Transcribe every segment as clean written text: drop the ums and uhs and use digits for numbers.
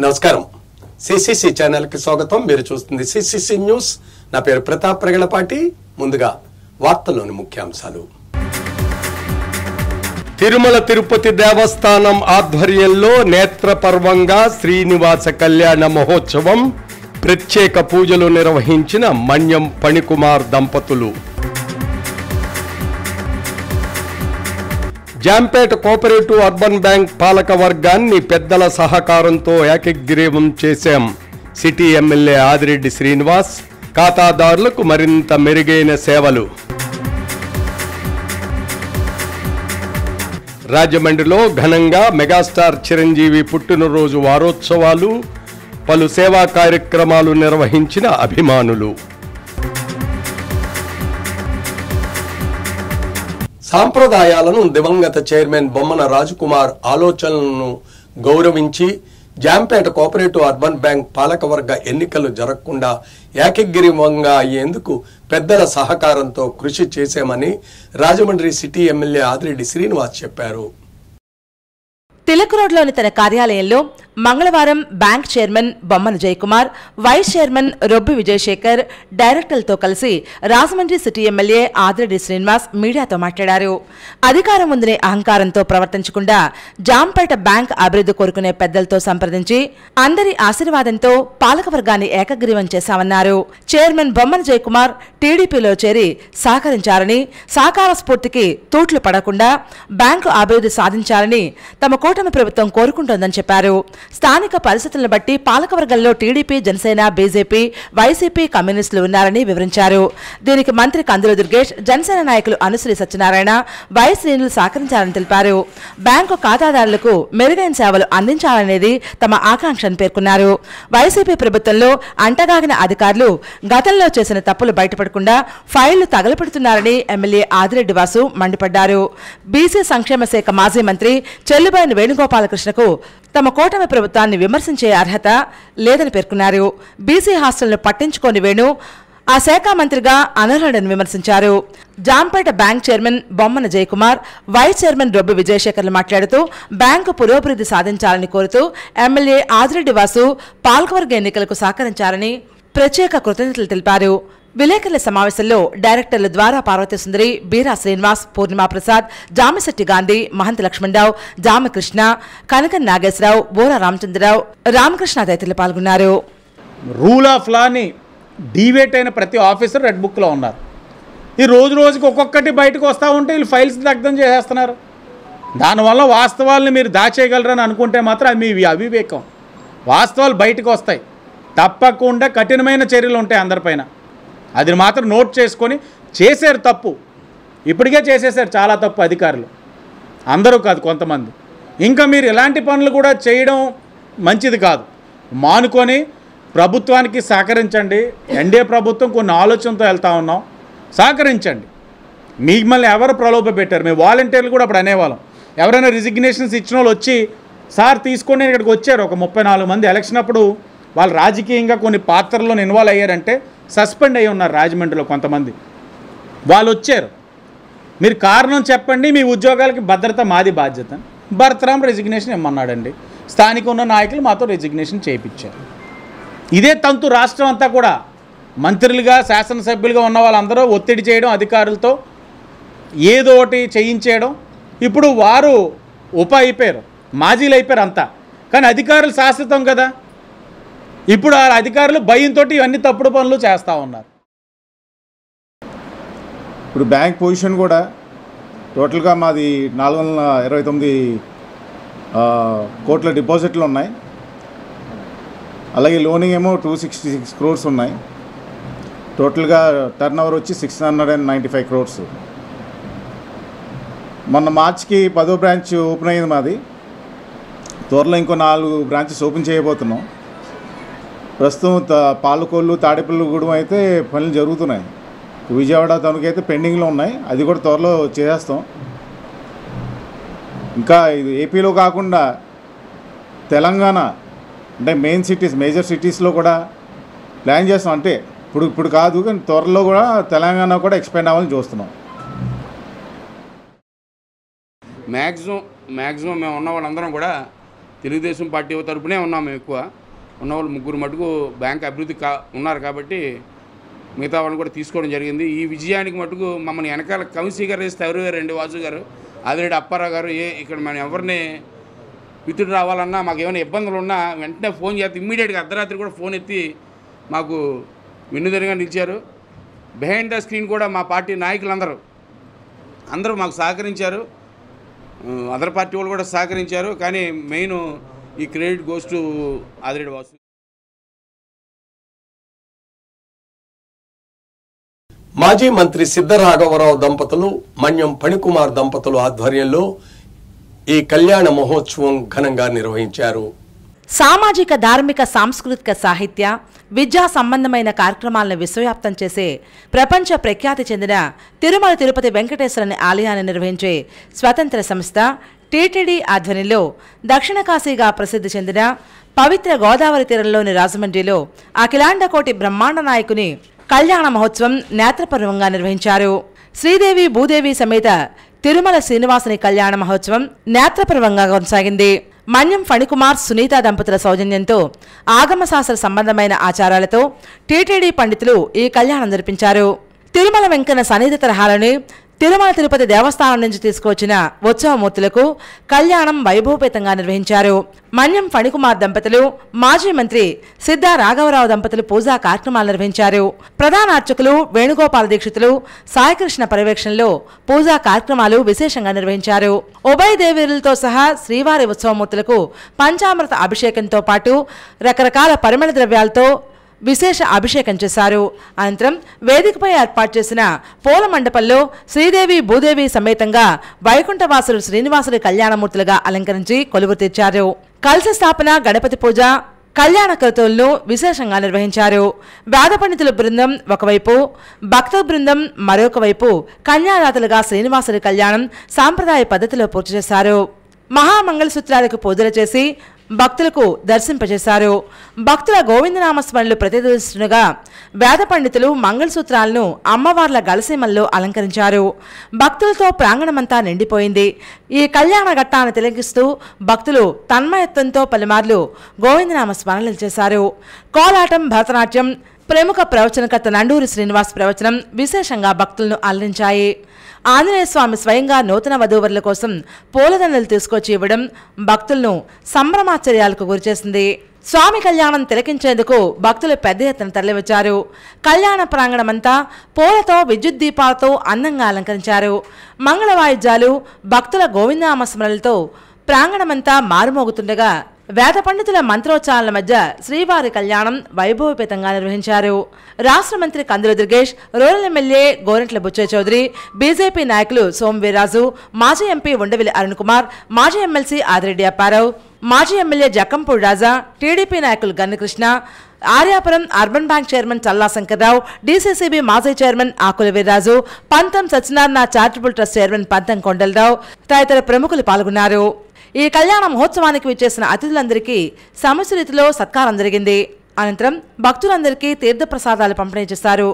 నమస్కారం CCC channel కి స్వాగతం. మీరు చూస్తుంది సిసిసి న్యూస్. నా పేరు ప్రతాప్ ప్రగలపాటి. ముందుగా వార్తల్లోని ముఖ్యాంశాలు. తిరుమల తిరుపతి దేవస్థానం ఆధ్వర్యంలో నేత్రపర్వంగా శ్రీనివాస కళ్యాణ మహోత్సవం, ప్రత్యేక పూజలు నిర్వహించిన మన్యం ఫణికుమార్ దంపతులు. జాంపేట కోఆపరేటివ్ అర్బన్ బ్యాంక్ పాలక వర్గాన్ని పెద్దల సహకారంతో ఏకగ్రీవం చేశాం. City MLA Adireddy Srinivas. ఖాతాదారులకు మరింత మెరుగైన సేవలు. రాజమండ్రిలో ఘనంగా మెగాస్టార్ చిరంజీవి పుట్టినరోజు వారోత్సవాలు, పలు సేవా కార్యక్రమాలు నిర్వహించిన అభిమానులు. సాంప్రదాయాలను దివంగత చైర్మన్ బొమ్మన రాజకుమార్ ఆలోచనలను గౌరవించి జాంపేట కోఆపరేటివ్ అర్బన్ బ్యాంక్ పాలకవర్గ ఎన్నికలు జరగకుండా ఏకగ్రీవంగా అయ్యేందుకు పెద్దల సహకారంతో కృషి చేశామని రాజమండ్రి సిటీ ఎమ్మెల్యే ఆదిరెడ్డి శ్రీనివాస్ చెప్పారు. తిలక్ రోడ్లోని తన కార్యాలయంలో మంగళవారం bank chairman Bommana Jayakumar, vice chairman Robbi Vijayasekhar, డైరెక్టర్లతో కలిసి రాజమండ్రి సిటీ ఎమ్మెల్యే ఆదిరెడ్డి శ్రీనివాస్ మీడియాతో మాట్లాడారు. అధికారం ఉందనే అహంకారంతో ప్రవర్తించకుండా జాంపేట బ్యాంక్ అభివృద్ధి కోరుకునే పెద్దలతో సంప్రదించి అందరి ఆశీర్వాదంతో పాలకవర్గాన్ని ఏకగ్రీవం చేశామన్నారు. చైర్మన్ బొమ్మన జయకుమార్ టీడీపీలో చేరి సహకరించారని, సహకార స్ఫూర్తికి తూట్లు పడకుండా బ్యాంకు అభివృద్ధి సాధించాలని తమ కూటమి ప్రభుత్వం కోరుకుంటోందని చెప్పారు. స్థానిక పరిస్థితులను బట్టి పాలకవర్గంలో టీడీపీ, జనసేన, బీజేపీ, వైసీపీ, కమ్యూనిస్టులు ఉన్నారని వివరించారు. దీనికి మంత్రి కందుల దుర్గేష్, జనసేన నాయకులు అనుశ్రీ సత్యనారాయణ, వై శ్రేణులు సహకరించాలని తెలిపారు. బ్యాంకు ఖాతాదారులకు మెరుగైన సేవలు అందించాలనేది తమ ఆకాంక్షను పేర్కొన్నారు. వైసీపీ ప్రభుత్వంలో అంటగాగిన అధికారులు గతంలో చేసిన తప్పులు బయటపడకుండా ఫైళ్లు తగలపెడుతున్నారని ఎమ్మెల్యే ఆదిరెడ్డి వాసు మండిపడ్డారు. బీసీ సంక్షేమ శాఖ మాజీ మంత్రి చెల్లుబోయిన వేణుగోపాలకృష్ణకు తమ కూటమి ప్రభుత్వాన్ని విమర్శించే అర్హత లేదని పేర్కొన్నారు. బీసీ హాస్టల్ను పట్టించుకోని వేణు ఆ శాఖ మంత్రిగా అనర్హుడని విమర్శించారు. Jampeta bank chairman Bommana Jayakumar, vice chairman Robbi విజయశేఖర్లు మాట్లాడుతూ బ్యాంకు పురోభివృద్ధి సాధించాలని కోరుతూ ఎమ్మెల్యే ఆదిరెడ్డి వాసు పాలకవర్గ ఎన్నికలకు సహకరించారని ప్రత్యేక కృతజ్ఞతలు తెలిపారు. విలేకరుల సమావేశంలో డైరెక్టర్ల ద్వారా పార్వతీ సుందరి, బీరా శ్రీనివాస్, పూర్ణిమా ప్రసాద్, జామిశెట్టి గాంధీ, మహంతి లక్ష్మణరావు, జామకృష్ణ, కనకన్ నాగేశ్వరరావు, బోరా రామచంద్రరావు, రామకృష్ణ తదితరులు పాల్గొన్నారు. రూల్ ఆఫ్ లాని డీవేట్ అయిన ప్రతి ఆఫీసర్ రెడ్ బుక్లో ఉన్నారు. ఈ రోజుకి ఒక్కొక్కటి బయటకు వస్తూ ఉంటే వీళ్ళు ఫైల్స్ దగ్ధం చేసేస్తున్నారు. దానివల్ల వాస్తవాలను మీరు దాచేయగలరని అనుకుంటే మాత్రం అది మీ అవివేకం. వాస్తవాలు బయటకు వస్తాయి. తప్పకుండా కఠినమైన చర్యలు ఉంటాయి అందరిపైన. అది మాత్రం నోట్ చేసుకొని చేశారు తప్పు. ఇప్పటికే చేసేసారు చాలా తప్పు అధికారులు, అందరూ కాదు కొంతమంది. ఇంకా మీరు ఇలాంటి పనులు కూడా చేయడం మంచిది కాదు. మానుకొని ప్రభుత్వానికి సహకరించండి. ఎన్డీఏ ప్రభుత్వం కొన్ని ఆలోచనతో వెళ్తూ ఉన్నాం, సహకరించండి. మిమ్మల్ని ఎవరు ప్రలోభ పెట్టారు? మేము వాలంటీర్లు కూడా అప్పుడు అనేవాళ్ళం. ఎవరైనా రిజిగ్నేషన్స్ ఇచ్చిన వాళ్ళు వచ్చి సార్ తీసుకొని ఇక్కడికి వచ్చారు. ఒక 34 మంది ఎలక్షన్ అప్పుడు వాళ్ళు రాజకీయంగా కొన్ని పాత్రల్లో ఇన్వాల్వ్ అయ్యారంటే సస్పెండ్ అయ్యి ఉన్నారు రాజమండ్రిలో కొంతమంది. వాళ్ళు వచ్చారు, మీరు కారణం చెప్పండి, మీ ఉద్యోగాలకి భద్రత మాది బాధ్యత. భరతరాం రెసిగ్నేషన్ ఇమ్మన్నాడండి. స్థానిక ఉన్న నాయకులు మాతో రెసిగ్నేషన్ చేయించారు. ఇదే తంతు రాష్ట్రం అంతా కూడా. మంత్రులుగా, శాసనసభ్యులుగా ఉన్న వాళ్ళందరూ ఒత్తిడి చేయడం, అధికారులతో ఏదో ఒకటి చేయించేయడం. ఇప్పుడు వారు అయిపోయారు, మాజీలు అయిపోయారు అంతా. కానీ అధికారులు శాశ్వతం కదా. ఇప్పుడు ఆ అధికారులు భయంతో ఇవన్నీ తప్పుడు పనులు చేస్తూ ఉన్నారు. ఇప్పుడు బ్యాంక్ పొజిషన్ కూడా టోటల్గా మాది 429 కోట్ల డిపాజిట్లు ఉన్నాయి. అలాగే లోనింగ్ ఏమో 266 crores ఉన్నాయి. టోటల్గా టర్న్ ఓవర్ వచ్చి 695 crores. మొన్న మార్చికి 10వ బ్రాంచ్ ఓపెన్ అయింది మాది. త్వరలో ఇంకో 4 బ్రాంచెస్ ఓపెన్ చేయబోతున్నాం. ప్రస్తుతం పాలకొల్లు, తాడేపల్లిగూడెం అయితే పనులు జరుగుతున్నాయి. విజయవాడ తణుకైతే పెండింగ్లో ఉన్నాయి. అది కూడా త్వరలో చేసేస్తాం. ఇంకా ఇది ఏపీలో కాకుండా తెలంగాణ అంటే మేజర్ సిటీస్లో కూడా ప్లాన్ చేస్తాం. అంటే ఇప్పుడు కాదు కానీ త్వరలో కూడా తెలంగాణ కూడా ఎక్స్పాండ్ అవ్వాలని చూస్తున్నాం. మ్యాక్సిమం మేము ఉన్న వాళ్ళందరం కూడా తెలుగుదేశం పార్టీ తరపునే ఉన్నాం. మేము ఎక్కువ ఉన్నవాళ్ళు 3 మటుకు బ్యాంక్ అభివృద్ధి ఉన్నారు కాబట్టి మిగతా వాళ్ళని కూడా తీసుకోవడం జరిగింది. ఈ విజయానికి మటుకు మమ్మల్ని వెనకాల కౌన్సిలర్ వేస్తే ఎవరు వేరండి, వాసు గారు, ఆదిరెడ్డి అప్పారావు గారు. ఇక్కడ మనం ఎవరిని విత్తుడు రావాలన్నా మాకు ఏమైనా ఇబ్బందులు ఉన్నా వెంటనే ఫోన్ చేస్తే ఇమ్మీడియట్గా అర్ధరాత్రి కూడా ఫోన్ ఎత్తి మాకు వెన్నుదరిగా నిలిచారు. బిహైండ్ ద స్క్రీన్ కూడా మా పార్టీ నాయకులందరూ మాకు సహకరించారు. అదర్ పార్టీ వాళ్ళు కూడా సహకరించారు. కానీ మెయిన్ ఈ credit goes to Adireddy Vasu. మాజీ మంత్రి సిద్ధరాఘవరావు దంపతులు, మన్యం ఫణికుమార్ దంపతులు ఆధ్వర్యంలో ఈ కళ్యాణ మహోత్సవం ఘనంగా నిర్వహించారు. సామాజిక, ధార్మిక, సాంస్కృతిక, సాహిత్య, విద్యా సంబంధమైన కార్యక్రమాలను విశ్వవ్యాప్తం చేసే ప్రపంచ ప్రఖ్యాతి చెందిన తిరుమల తిరుపతి వెంకటేశ్వరుని ఆలయాన్ని నిర్వహించే స్వతంత్ర సంస్థ టీటీడీ ఆధ్వర్యంలో దక్షిణ కాశీగా ప్రసిద్ధి చెందిన పవిత్ర గోదావరి తీరంలోని రాజమండ్రిలో అఖిలాండకోటి బ్రహ్మాండ నాయకుని కళ్యాణ మహోత్సవం నేత్రపర్వంగా నిర్వహించారు. శ్రీదేవి భూదేవి సమేత తిరుమల శ్రీనివాసుని కళ్యాణ మహోత్సవం నేత్రపర్వంగా కొనసాగింది. మన్యం ఫణికుమార్, సునీత దంపతుల సౌజన్యంతో ఆగమశాస్త్ర సంబంధమైన ఆచారాలతో టీటీడీ పండితులు ఈ కళ్యాణం జరిపించారు. తిరుమల వెంకన్న సన్నిధి తరహాలని తిరుమల తిరుపతి దేవస్థానం నుంచి తీసుకువచ్చిన ఉత్సవమూర్తులకు కళ్యాణం వైభవపేతంగా నిర్వహించారు. మన్యం ఫణికుమార్ దంపతులు, మాజీ మంత్రి సిద్ధ రాఘవరావు దంపతులు పూజా కార్యక్రమాలు నిర్వహించారు. ప్రధాన అర్చకులు వేణుగోపాల దీక్షితులు సాయికృష్ణ పర్యవేక్షణలో పూజా కార్యక్రమాలు విశేషంగా నిర్వహించారు. ఉభయ దేవీరులతో సహా శ్రీవారి ఉత్సవమూర్తులకు పంచామృత అభిషేకంతో పాటు రకరకాల పరిమళ ద్రవ్యాలతో విశేష అభిషేకం చేశారు. అనంతరం వేదికపై ఏర్పాటు చేసిన పూల మండపంలో శ్రీదేవి భూదేవి సమేతంగా వైకుంఠవాసులు శ్రీనివాసుడి కళ్యాణమూర్తులుగా అలంకరించి కొలువు తీర్చారు. కలశ స్థాపన, గణపతి పూజ, కళ్యాణ క్రతువులను విశేషంగా నిర్వహించారు. వేద పండితుల బృందం ఒకవైపు, భక్త బృందం మరొక వైపు కన్యాదాతలుగా శ్రీనివాసుడి కళ్యాణం సాంప్రదాయ పద్ధతిలో పూర్తి చేశారు. మహామంగళసూత్రాలకు పూజలు చేసి భక్తులకు దర్శింపజేశారు. భక్తుల గోవిందనామస్మరణలు ప్రతిధ్వనిస్తుండగా వేద పండితులు మంగళసూత్రాలను అమ్మవార్ల గలసీమల్లో అలంకరించారు. భక్తులతో ప్రాంగణమంతా నిండిపోయింది. ఈ కళ్యాణ ఘట్టాన్ని తిలకిస్తూ భక్తులు తన్మయత్వంతో పలుమార్లు గోవిందనామ స్మరణలు చేశారు. కోలాటం, భరతనాట్యం, ప్రముఖ ప్రవచనకర్త నండూరి శ్రీనివాస్ ప్రవచనం విశేషంగా భక్తులను అలరించాయి. ఆంజనేయ స్వామి స్వయంగా నూతన వధూవరుల కోసం పూలదండలు తీసుకొచ్చి ఇవ్వడం భక్తులను సంభ్రమాశ్చర్యాలకు గురిచేసింది. స్వామి కళ్యాణం తిలకించేందుకు భక్తులు పెద్ద ఎత్తున తరలివచ్చారు. కళ్యాణ ప్రాంగణమంతా పూలతో, విద్యుత్ దీపాలతో అందంగా అలంకరించారు. మంగళ వాయిద్యాలు, భక్తుల గోవిందనామస్మరణలతో ప్రాంగణమంతా మారుమోగుతుండగా వేద పండితుల మంత్రోచ్చారణల మధ్య శ్రీవారి కళ్యాణం వైభవపేతంగా నిర్వహించారు. రాష్ట్ర మంత్రి Kandula Durgesh, rural MLA Gorantla Butchaiah Chowdary, BJP నాయకులు సోమవీర్రాజు, మాజీ ఎంపీ ఉండవిల్లి అరుణ్ కుమార్, మాజీ ఎమ్మెల్సీ ఆదిరెడ్డి అప్పారావు, మాజీ ఎమ్మెల్యే జక్కంపూడి రాజా, టీడీపీ నాయకులు గన్నకృష్ణ, ఆర్యాపురం అర్బన్ బ్యాంక్ చైర్మన్ చల్లా శంకర్రావు, డీసీసీబీ మాజీ చైర్మన్ ఆకుల వీర్రాజు, పంతం సత్యనారాయణ చారిటబుల్ ట్రస్ట్ చైర్మన్ పంతం కొండలరావు తదితర ప్రముఖులు పాల్గొన్నారు. ఈ కళ్యాణ మహోత్సవానికి విచ్చేసిన అతిథులందరికీ సముచిత రీతిలో సత్కారం జరిగింది. అనంతరం భక్తులందరికీ తీర్థప్రసాదాలు పంపిణీ చేశారు.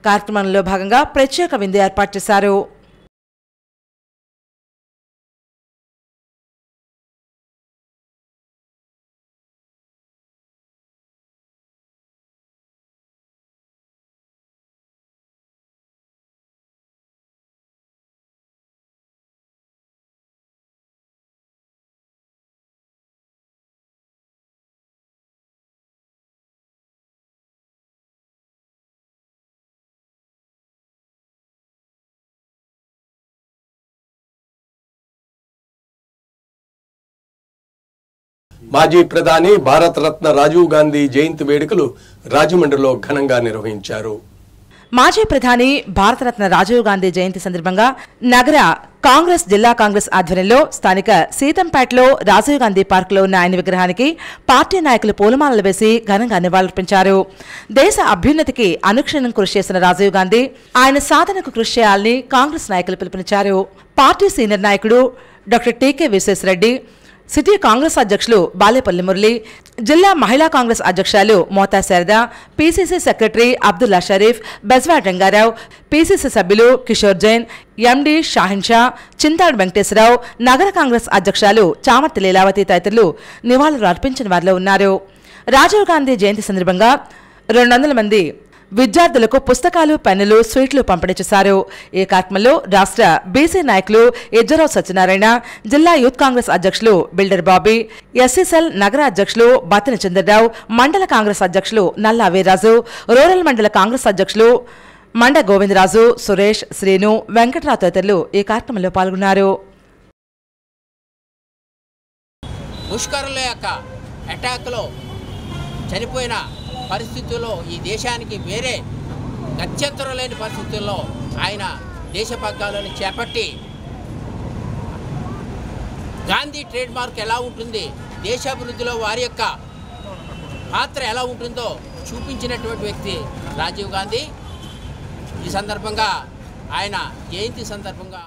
కార్యక్రమంలో భాగంగా ప్రత్యేక విందు ఏర్పాటు చేశారు. మాజీ ప్రధాని భారతరత్న రాజీవ్ గాంధీ జయంతి వేడుకలు రాజమండ్రిలో ఘనంగా నిర్వహించారు. మాజీ ప్రధాని భారతరత్న రాజీవ్ గాంధీ జయంతి సందర్భంగా నగర కాంగ్రెస్ జిల్లా కాంగ్రెస్ ఆధ్వర్యంలో స్థానిక సీతంపేటలో రాజీవ్ గాంధీ పార్కులో ఉన్న ఆయన విగ్రహానికి పార్టీ నాయకులు పూలమాలలు వేసి ఘనంగా నివాళులర్పించారు. దేశ అభ్యున్నతికి అనుక్షణం కృషి చేసిన రాజీవ్ గాంధీ ఆయన సాధనకు కృషి చేయాలని కాంగ్రెస్ నాయకులు పిలుపునిచ్చారు. పార్టీ సీనియర్ నాయకుడు doctor TK Visweswara Reddy, city Congress అధ్యక్షులు బాలేపల్లి మురళి, జిల్లా మహిళా కాంగ్రెస్ అధ్యక్షులు Mota Sharada, PCC secretary Abdullah Sharif, Bejwad Ranga Rao, PCC సభ్యులు కిషోర్ జైన్, ఎండి షాహిన్ షా, చింతాడు వెంకటేశ్వరరావు, నగర కాంగ్రెస్ అధ్యక్షులు చామర్తి లీలావతి తదితరులు నివాళులు అర్పించిన వారిలో ఉన్నారు. రాజీవ్ గాంధీ జయంతి సందర్భంగా 200 మంది విద్యార్థులకు పుస్తకాలు, పెన్నులు, స్వీట్లు పంపిణీ చేశారు. ఈ కార్యక్రమంలో రాష్ట్ర బీసీ నాయకులు ఇజ్జరావు సత్యనారాయణ, జిల్లా యూత్ కాంగ్రెస్ అధ్యక్షులు బిల్డర్ బాబీ, ఎస్సీసెల్ నగర అధ్యక్షులు బత్తిన చంద్రరావు, మండల కాంగ్రెస్ అధ్యక్షులు నల్లా వీర్రాజు, రూరల్ మండల కాంగ్రెస్ అధ్యక్షులు మండ గోవిందరాజు, సురేష్, శ్రీను, వెంకటరావు తదితరులు ఈ కార్యక్రమంలో పాల్గొన్నారు. ముష్కరుల యొక్క అటాక్లో చనిపోయిన పరిస్థితుల్లో ఈ దేశానికి వేరే గత్యంతరం లేని పరిస్థితుల్లో ఆయన దేశ పగ్గాలను చేపట్టి గాంధీ ట్రేడ్ మార్క్ ఎలా ఉంటుంది, దేశాభివృద్ధిలో వారి యొక్క పాత్ర ఎలా ఉంటుందో చూపించినటువంటి వ్యక్తి రాజీవ్ గాంధీ. ఈ సందర్భంగా ఆయన జయంతి సందర్భంగా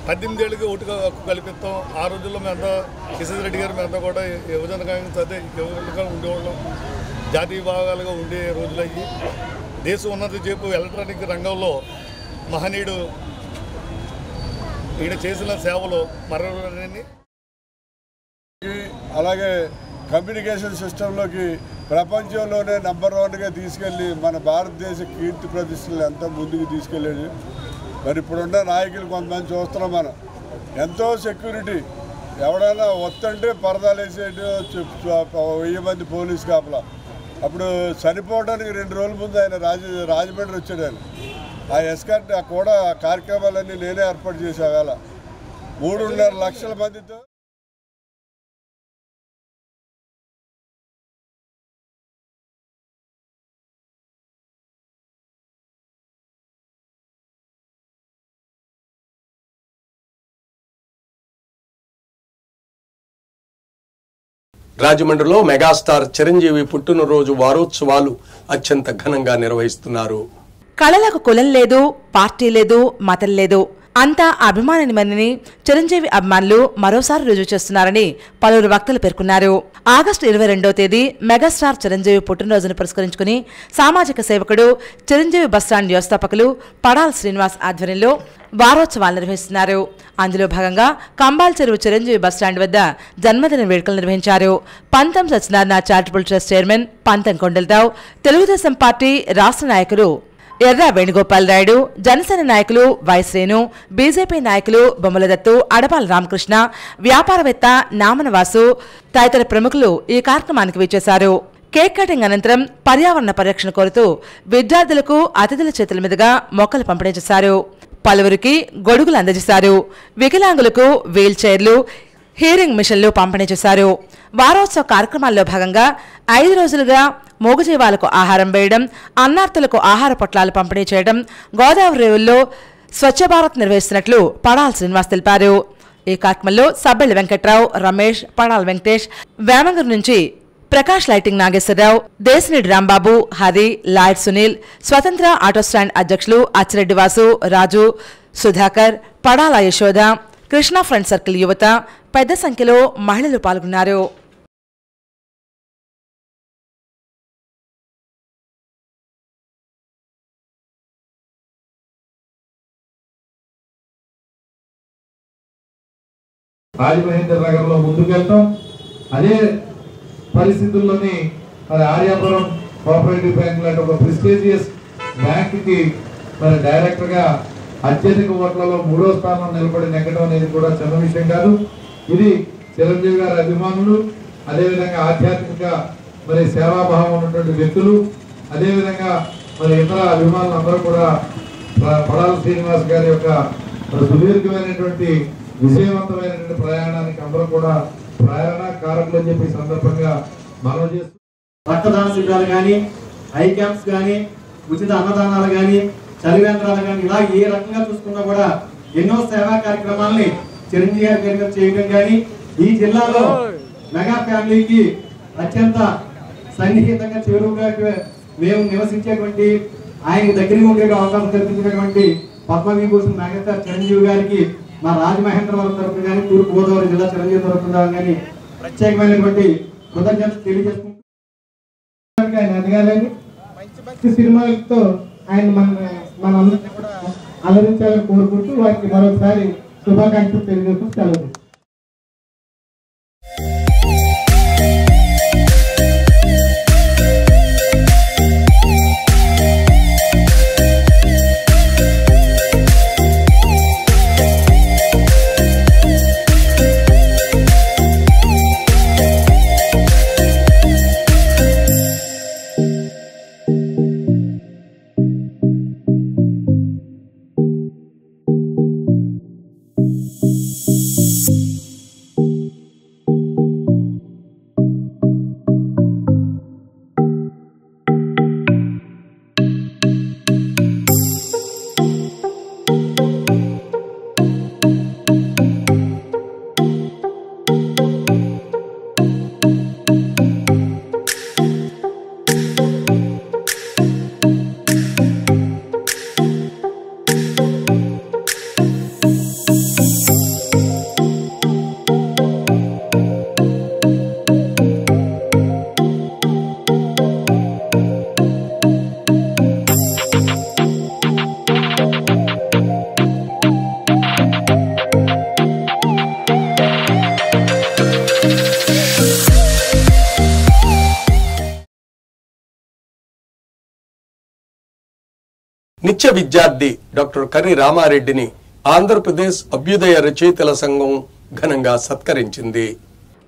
18 ఏళ్ళకి ఓటు హక్కు కల్పిస్తాం. ఆ రోజుల్లో మేమంతా కిషన్ రెడ్డి గారు మేమంతా కూడా యువజన కాంగ్రెస్ అదే యువకులుగా ఉండేవాళ్ళం, జాతీయ భాగాలుగా ఉండే రోజులయ్యి. దేశం ఉన్నది చెప్పు ఎలక్ట్రానిక్ రంగంలో మహనీయుడు ఈయన చేసిన సేవలు మరొకరిని. అలాగే కమ్యూనికేషన్ సిస్టంలోకి ప్రపంచంలోనే నెంబర్ 1గా తీసుకెళ్ళి మన భారతదేశ కీర్తి ప్రతిష్టలు ఎంతో ముందుకు తీసుకెళ్ళాడు. మరి ఇప్పుడున్న నాయకులు కొంతమంది చూస్తున్నాం మనం, ఎంతో సెక్యూరిటీ, ఎవడైనా వస్తుంటే పరదాలు వేసేటి 1000 మంది పోలీస్ కాపలా. అప్పుడు చనిపోవడానికి 2 రోజుల ముందు ఆయన రాజమండ్రి వచ్చాడు. ఆయన ఆ ఎస్కార్ట్ కూడా కార్యక్రమాలన్నీ నేనే ఏర్పాటు చేసేవాళ్ళ 3.5 లక్షల మందితో. రాజమండ్రిలో మెగాస్టార్ చిరంజీవి పుట్టినరోజు వారోత్సవాలు అత్యంత ఘనంగా నిర్వహిస్తున్నారు. కళలకు కులం లేదు, పార్టీ లేదు, మతం లేదు, అంతా అభిమానిమని చిరంజీవి అభిమానులు మరోసారి రుజువు చేస్తున్నారని పలువురు వక్తలు పేర్కొన్నారు. ఆగస్టు 22వ తేదీ మెగాస్టార్ చిరంజీవి పుట్టినరోజును పురస్కరించుకుని సామాజిక సేవకుడు, చిరంజీవి బస్టాండ్ వ్యవస్థాపకులు పడాల శ్రీనివాస్ ఆధ్వర్యంలో వారోత్సవాలు నిర్వహిస్తున్నారు. అందులో భాగంగా కంబాల్ చెరువు చిరంజీవి బస్టాండ్ వద్ద జన్మదిన వేడుకలు నిర్వహించారు. పంతం సత్యనారాయణ చారిటబుల్ ట్రస్ట్ చైర్మన్ పంతం కొండలరావు, తెలుగుదేశం పార్టీ రాష్ట్ర నాయకులు ఎర్ర వేణుగోపాల్ రాయుడు, జనసేన నాయకులు వైశ్రేణు, బీజేపీ నాయకులు బొమ్మలదత్తు, అడపాల రామకృష్ణ, వ్యాపారవేత్త నామనవాసు తదితర ప్రముఖులు ఈ కార్యక్రమానికి విచ్చేశారు. కేక్ కటింగ్ అనంతరం పర్యావరణ పరిరక్షణ కోరుతూ విద్యార్థులకు అతిథుల చేతుల మీదుగా మొక్కలు పంపిణీ చేశారు. పలువురికి గొడుగులు అందజేశారు. వికలాంగులకు వీల్ చైర్లు, హీరింగ్ మిషన్లు పంపిణీ చేశారు. వారోత్సవ కార్యక్రమాల్లో భాగంగా 5 రోజులుగా మూగజీవాలకు ఆహారం వేయడం, అన్నార్థులకు ఆహార పొట్లాలు పంపిణీ చేయడం, గోదావరి రేవుల్లో స్వచ్ఛ భారత్ నిర్వహిస్తున్నట్లు పడాల శ్రీనివాస్ తెలిపారు. ఈ కార్యక్రమంలో సబ్బెళ్లి వెంకట్రావు, రమేష్, పడాల వెంకటేష్, వేమంగూరు నుంచి ప్రకాష్ లైటింగ్ నాగేశ్వరరావు, దేశిరెడ్డి రాంబాబు, హరి, లాయడ్ సునీల్, స్వతంత్ర ఆటో స్టాండ్ అధ్యక్షులు అచ్చిరెడ్డి వాసు, రాజు, సుధాకర్, పడాల యశోద, కృష్ణా ఫ్రెండ్ సర్కిల్ యువత పెద్ద సంఖ్యలో మహిళలు పాల్గొన్నారు. రాజమహేంద్ర నగర్లో ముందుకెళ్తాం. అదే పరిస్థితుల్లోని మరి ఆర్యాపురం కోఆపరేటివ్ బ్యాంక్ లాంటి ఒక ప్రెస్టీజియస్ బ్యాంక్కి మరి డైరెక్టర్గా అత్యధిక ఓట్లలో 3వ స్థానం నిలబడి నెగ్గడం అనేది కూడా చిన్న విషయం కాదు. ఇది చిరంజీవి గారి అభిమానులు, అదేవిధంగా ఆధ్యాత్మిక మరి సేవాభావం ఉన్నటువంటి వ్యక్తులు, అదేవిధంగా మరి ఇతర అభిమానులు అందరూ కూడా పడాల శ్రీనివాస్ గారి యొక్క సుదీర్ఘమైనటువంటి విజయవంతమైనటువంటి ప్రయాణానికి అందరూ కూడా ప్రేరణ కారకులు అని చెప్పి సందర్భంగా మనం చేస్తూ రక్తదాన శిబిరాలు కానీ, ఐ క్యాంప్స్ కానీ, ఉచిత అన్నదానాలు కానీ, చలివేంద్రాలు కానీ, ఇలా ఏ రకంగా చూసుకున్నా కూడా ఎన్నో సేవా కార్యక్రమాలని చిరంజీవి గారి పేరు మీద చేయడం కానీ, ఈ జిల్లాలో మెగా ఫ్యామిలీకి అత్యంత సన్నిహితంగా చేరువుగా మేము నివసించేటువంటి ఆయన దగ్గరగా ఉండే అవకాశం కల్పించినటువంటి పద్మవిభూషణ్ మెగాస్టార్ చిరంజీవి గారికి మా రాజమహేంద్రవరం తరఫున కానీ తూర్పు గోదావరి జిల్లా చిరంజీవి తరఫున కానీ ప్రత్యేకమైనటువంటి కృతజ్ఞతలు తెలియజేసుకుంటూ ఆయన ఎదగాలని మంచి సినిమాలతో ఆయన మన అందరినీ కూడా అలరించాలని కోరుకుంటూ వారికి మరొకసారి శుభాకాంక్షలు తెలియజేస్తూ సెలవు. నిత్య విద్యార్థి డాక్టర్ కర్రి రామారెడ్డిని ఆంధ్రప్రదేశ్ అభ్యుదయ రచయితల సంఘం ఘనంగా సత్కరించింది.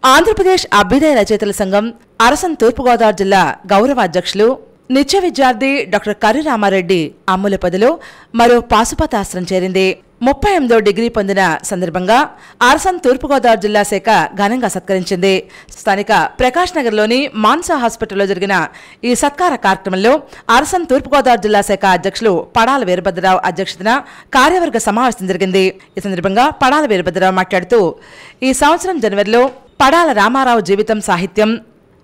ఆంధ్రప్రదేశ్ అభ్యుదయ రచయితల సంఘం అరసన్ తూర్పుగోదావరి జిల్లా గౌరవ అధ్యక్షులు నిత్య విద్యార్థి డాక్టర్ కర్రి రామారెడ్డి అమ్ముల పదిలో మరో పాశుపతాస్త్రం చేరింది. 38వ డిగ్రీ పొందిన సందర్భంగా అరసన్ తూర్పుగోదావరి జిల్లా శాఖ ఘనంగా సత్కరించింది. స్థానిక ప్రకాష్ నగర్లోని మాన్సా హాస్పిటల్లో జరిగిన ఈ సత్కార కార్యక్రమంలో అరసన్ తూర్పుగోదావరి జిల్లా శాఖ అధ్యక్షులు పడాల వీరభద్రరావు అధ్యక్షతన కార్యవర్గ సమావేశం జరిగింది. ఈ సందర్భంగా పడాల వీరభద్రరావు మాట్లాడుతూ ఈ సంవత్సరం జనవరిలో పడాల రామారావు జీవితం సాహిత్యం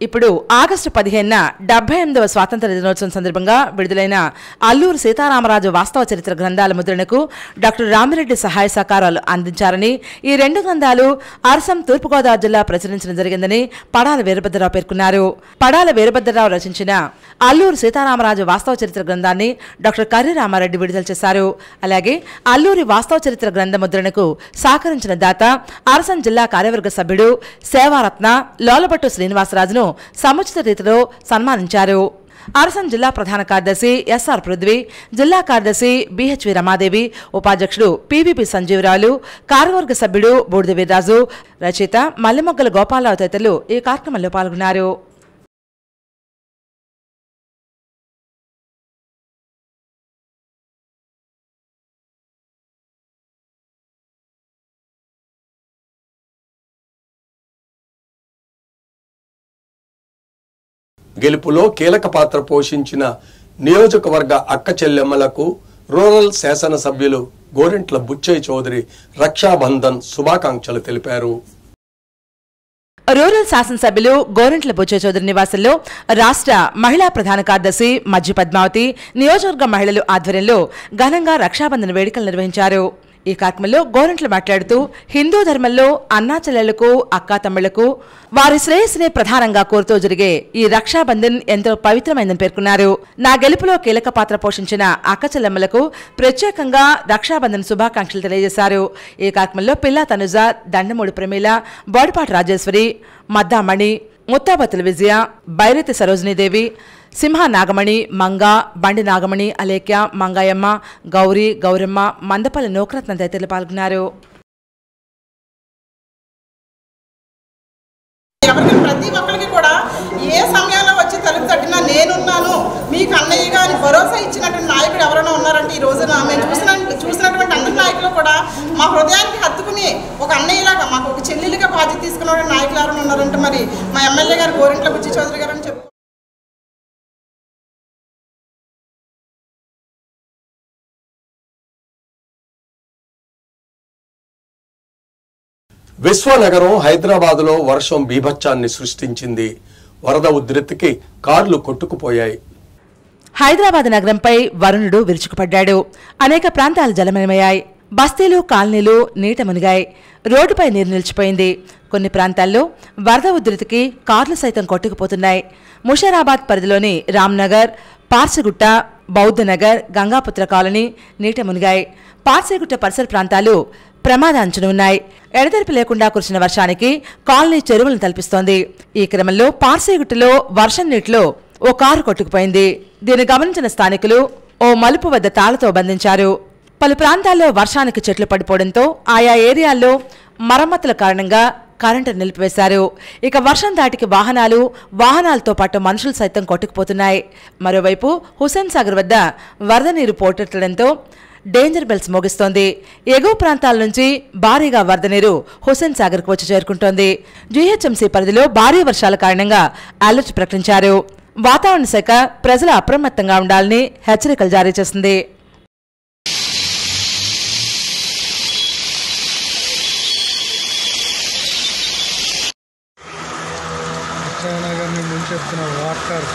ఇప్పుడు ఆగస్టు 15న 78వ స్వాతంత్ర దినోత్సవం సందర్భంగా విడుదలైన అల్లూరు సీతారామరాజు వాస్తవ చరిత్ర గ్రంథాల ముద్రణకు డాక్టర్ రామిరెడ్డి సహాయ సహకారాలు అందించారని, ఈ 2 గ్రంథాలు అరసం తూర్పుగోదావరి జిల్లా ప్రచురించడం జరిగిందని పడాల వీరభద్రరావు పేర్కొన్నారు. పడాల వీరభద్రరావు రచించిన అల్లూరు సీతారామరాజు వాస్తవ చరిత్ర గ్రంథాన్ని డాక్టర్ కర్రి రామారెడ్డి విడుదల చేశారు. అలాగే అల్లూరి వాస్తవ చరిత్ర గ్రంథ ముద్రణకు సహకరించిన దాత అరసం జిల్లా కార్యవర్గ సభ్యుడు సేవారత్న లోలబట్టు శ్రీనివాసరాజును సముచిత రీతిలో సన్మానించారు. అరసన్ జిల్లా ప్రధాన కార్యదర్శి ఎస్ఆర్ పృథ్వీ, జిల్లా కార్యదర్శి బిహెచ్వి రమాదేవి, ఉపాధ్యక్షుడు పివిపి సంజీవరావులు, కార్యవర్గ సభ్యుడు బూడిద వీర్రాజు, రచయిత మల్లెమొగ్గల గోపాలరావు తదితరులు ఈ కార్యక్రమంలో పాల్గొన్నారు. గెలుపులో కీలక పాత్ర పోషించిన నియోజకవర్గ అక్క చెల్లెమ్మలకు రూరల్ శాసనసభ్యులు గోరింట్ల బుచ్చయ్య చౌదరి రక్షాబంధన్ శుభాకాంక్షలు తెలిపారు. రూరల్ శాసనసభ్యులు గోరింట్ల బుచ్చయ్య చౌదరి నివాసంలో రాష్ట్ర మహిళా ప్రధాన కార్యదర్శి మధ్య పద్మావతి, నియోజకవర్గ మహిళలు ఆధ్వర్యంలో ఘనంగా రక్షాబంధన వేడుకలు నిర్వహించారు. ఈ కార్యక్రమంలో గోరింట్లు మాట్లాడుతూ హిందూ ధర్మంలో అన్నా చెల్లెళ్లకు అక్కా తమ్ముళ్లకు వారి శ్రేయస్సునే ప్రధానంగా కోరుతూ జరిగే ఈ రక్షాబంధన్ ఎంతో పవిత్రమైందని పేర్కొన్నారు. నా గెలుపులో కీలక పాత్ర పోషించిన అక్క చెల్లెమ్మలకు ప్రత్యేకంగా రక్షాబంధన్ శుభాకాంక్షలు తెలియజేశారు. ఈ కార్యక్రమంలో పిల్లా తనుజ, దండమూడి ప్రమీల, బోడిపాటి రాజేశ్వరి, మద్దామణి, ముత్తాబతుల విజయ, బైరతి సరోజినీదేవి, సింహ నాగమణి, మంగ, బండి నాగమణి, అలేఖ్య, మంగాయమ్మ, గౌరీ, గౌరమ్మ, మందపల్లి నోకరత్న తదితరులు పాల్గొన్నారు. ప్రతి ఒక్కరికి కూడా ఏ సమయంలో వచ్చి తలుపు తట్టినా నేనున్నాను మీకు అన్నయ్యగా అని భరోసా ఇచ్చినటువంటి నాయకుడు ఎవరైనా ఉన్నారంటే ఈ రోజున మేము చూసినటువంటి అందరి నాయకులు కూడా మా హృదయానికి హత్తుకుని ఒక అన్నయ్యలాగా మాకు ఒక చెల్లెలుగా బాధ్యత తీసుకున్న నాయకులు ఎవరైనా ఉన్నారంటే మరి మా ఎమ్మెల్యే గారు గోరింట్ల బుచ్చయ్య చౌదరి గారు అని చెప్పి విశ్వనగరం హైదరాబాదులో వర్షం బీభత్సాన్ని సృష్టించింది. వరద ఉధృతికి కార్లు కొట్టుకుపోయాయి. హైదరాబాద్ నగరంపై వరుణుడు విరుచుకుపడ్డాడు. అనేక ప్రాంతాలు జలమయమయ్యాయి. బస్తీలు కాలనీలు నీట మునిగాయి. రోడ్డుపై నీరు నిలిచిపోయింది. కొన్ని ప్రాంతాల్లో వరద ఉధృతికి కార్లు సైతం కొట్టుకుపోతున్నాయి. ముషీరాబాద్ పరిధిలోని రామ్నగర్, పార్సిగుట్ట, బౌద్ధనగర్, గంగాపుత్ర కాలనీ నీట మునిగాయి. పార్సిగుట్ట పరిసర ప్రాంతాలు ప్రమాదాంచున ఉన్నాయి. ఎడతెరిపి లేకుండా కురిసిన వర్షానికి కాలనీ చెరువులను తలపిస్తోంది. ఈ క్రమంలో పార్సిగుట్టలో వర్షం నీటిలో ఓ కారు కొట్టుకుపోయింది. దీన్ని గమనించిన స్థానికులు ఓ మలుపు వద్ద తాళ్లతో బంధించారు. పలు ప్రాంతాల్లో వర్షానికి చెట్లు పడిపోవడంతో ఆయా ఏరియాల్లో మరమ్మతుల కారణంగా కరెంటు నిలిపివేశారు. ఇక వర్షం దాటికి వాహనాలతో పాటు మనుషులు సైతం కొట్టుకుపోతున్నాయి. మరోవైపు హుస్సేన్ సాగర్ వద్ద వరద నీరు పోటెత్తడంతో డేంజర్ బెల్స్ మోగిస్తోంది. ఎగువ ప్రాంతాల నుంచి భారీగా వరద నీరు హుస్సేన్ సాగర్కు వచ్చి చేరుకుంటోంది. జీహెచ్ఎంసీ పరిధిలో భారీ వర్షాల కారణంగా అలర్ట్ ప్రకటించారు. వాతావరణ శాఖ ప్రజలు అప్రమత్తంగా ఉండాలని హెచ్చరికలు జారీ చేసింది. వాటర్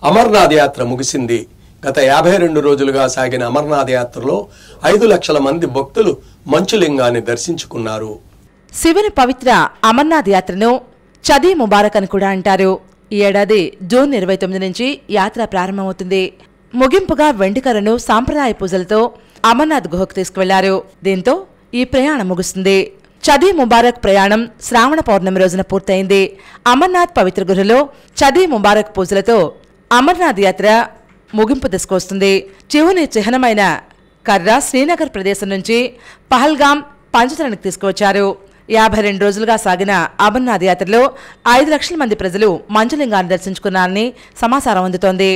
అమర్నాథ్ యాత్ర ముగిసింది. గత 52 రోజులుగా సాగిన అమర్నాథ్ యాత్రలో 5 లక్షల మంది భక్తులు మంచులింగాన్ని దర్శించుకున్నారు. శివుని పవిత్ర అమర్నాథ్ యాత్రను చదీ ముబారక్ అని కూడా అంటారు. ఈ ఏడాది జూన్ 29 నుంచి యాత్ర ప్రారంభమవుతుంది. ముగింపుగా వెండికరను సాంప్రదాయ పూజలతో అమర్నాథ్ గుహకు తీసుకువెళ్లారు. దీంతో ఈ ప్రయాణం ముగుస్తుంది. చదీ ముబారక్ ప్రయాణం శ్రావణ పౌర్ణమి రోజున పూర్తయింది. అమర్నాథ్ పవిత్ర గుహలో చదీ ముబారక్ పూజలతో అమర్నాథ్ యాత్ర ముగింపు దశకొస్తుంది. శివుని చిహ్నమైన కర్రా శ్రీనగర్ ప్రదేశం నుంచి పహల్గాం పంచతరణకు తీసుకువచ్చారు. 52 రోజులుగా సాగిన అమర్నాథ్ యాత్రలో 5 లక్షల మంది ప్రజలు మంచులింగాన్ని దర్శించుకున్నారని సమాచారం అందుతోంది.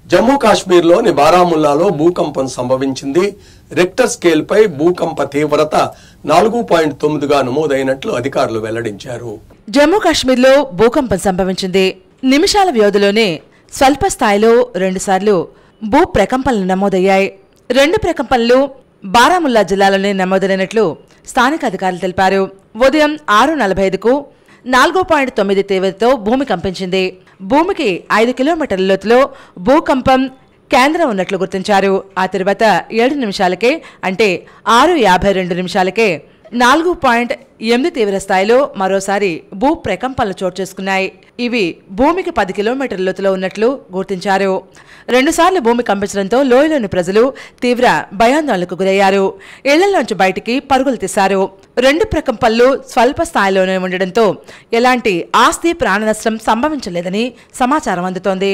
జమ్మూ కాశ్మీర్లోని బారాముల్లాలో భూకంపం సంభవించింది. రెక్టర్ స్కేల్పై భూకంప తీవ్రత 4.9గా నమోదైనట్లు అధికారులు వెల్లడించారు. జమ్మూ కాశ్మీర్లో భూకంపం సంభవించింది. నిమిషాల వ్యవధిలోనే స్వల్ప స్థాయిలో 2 సార్లు భూ ప్రకంపనలు నమోదయ్యాయి. 2 ప్రకంపనలు బారాముల్లా జిల్లాలోనే నమోదైనట్లు స్థానిక అధికారులు తెలిపారు. ఉదయం 6:45కు 4.9 తీవ్రతతో భూమి కంపించింది. భూమికి 5 కిలోమీటర్ల లోతులో భూకంపం కేంద్రం ఉన్నట్లు గుర్తించారు. ఆ తర్వాత 7 నిమిషాలకే అంటే 6:52 నిమిషాలకే 4.8 తీవ్ర స్థాయిలో మరోసారి భూ ప్రకంపనలు చోటు చేసుకున్నాయి. ఇవి భూమికి 10 కిలోమీటర్ల లోతులో ఉన్నట్లు గుర్తించారు. 2 సార్లు భూమి కంపించడంతో లోయలోని ప్రజలు తీవ్ర భయాందోళనకు గురయ్యారు. ఇళ్లలోంచి బయటికి పరుగులు తీశారు. 2 ప్రకంపనలు స్వల్ప స్థాయిలోనే ఉండడంతో ఎలాంటి ఆస్తి ప్రాణ నష్టం సంభవించలేదని సమాచారం అందుతోంది.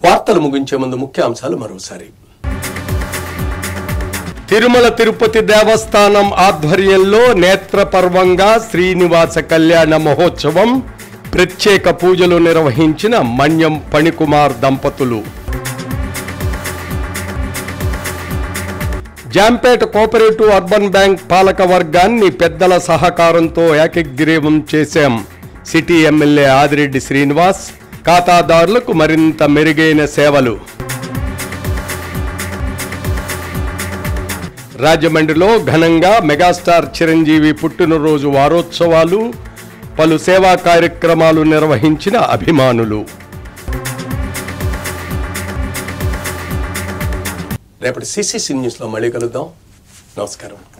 వార్తలు ముగించే ముందు ముఖ్యాంశాలు మరోసారి. తిరుమల తిరుపతి దేవస్థానం ఆధ్వర్యంలో నేత్రపర్వంగా శ్రీనివాస కళ్యాణ మహోత్సవం, ప్రత్యేక పూజలు నిర్వహించిన మన్యం ఫణికుమార్ దంపతులు. జాంపేట కోఆపరేటివ్ అర్బన్ బ్యాంక్ పాలక వర్గాన్ని పెద్దల సహకారంతో ఏకగ్రీవం చేశాం. City MLA Adireddy Srinivas. ఖాతాదారులకు మరింత మెరుగైన సేవలు. రాజమండ్రిలో ఘనంగా మెగాస్టార్ చిరంజీవి పుట్టినరోజు వారోత్సవాలు, పలు సేవా కార్యక్రమాలు నిర్వహించిన అభిమానులు. రేపటి సిసిసి న్యూస్లో మళ్ళీ కలుద్దాం. నమస్కారం.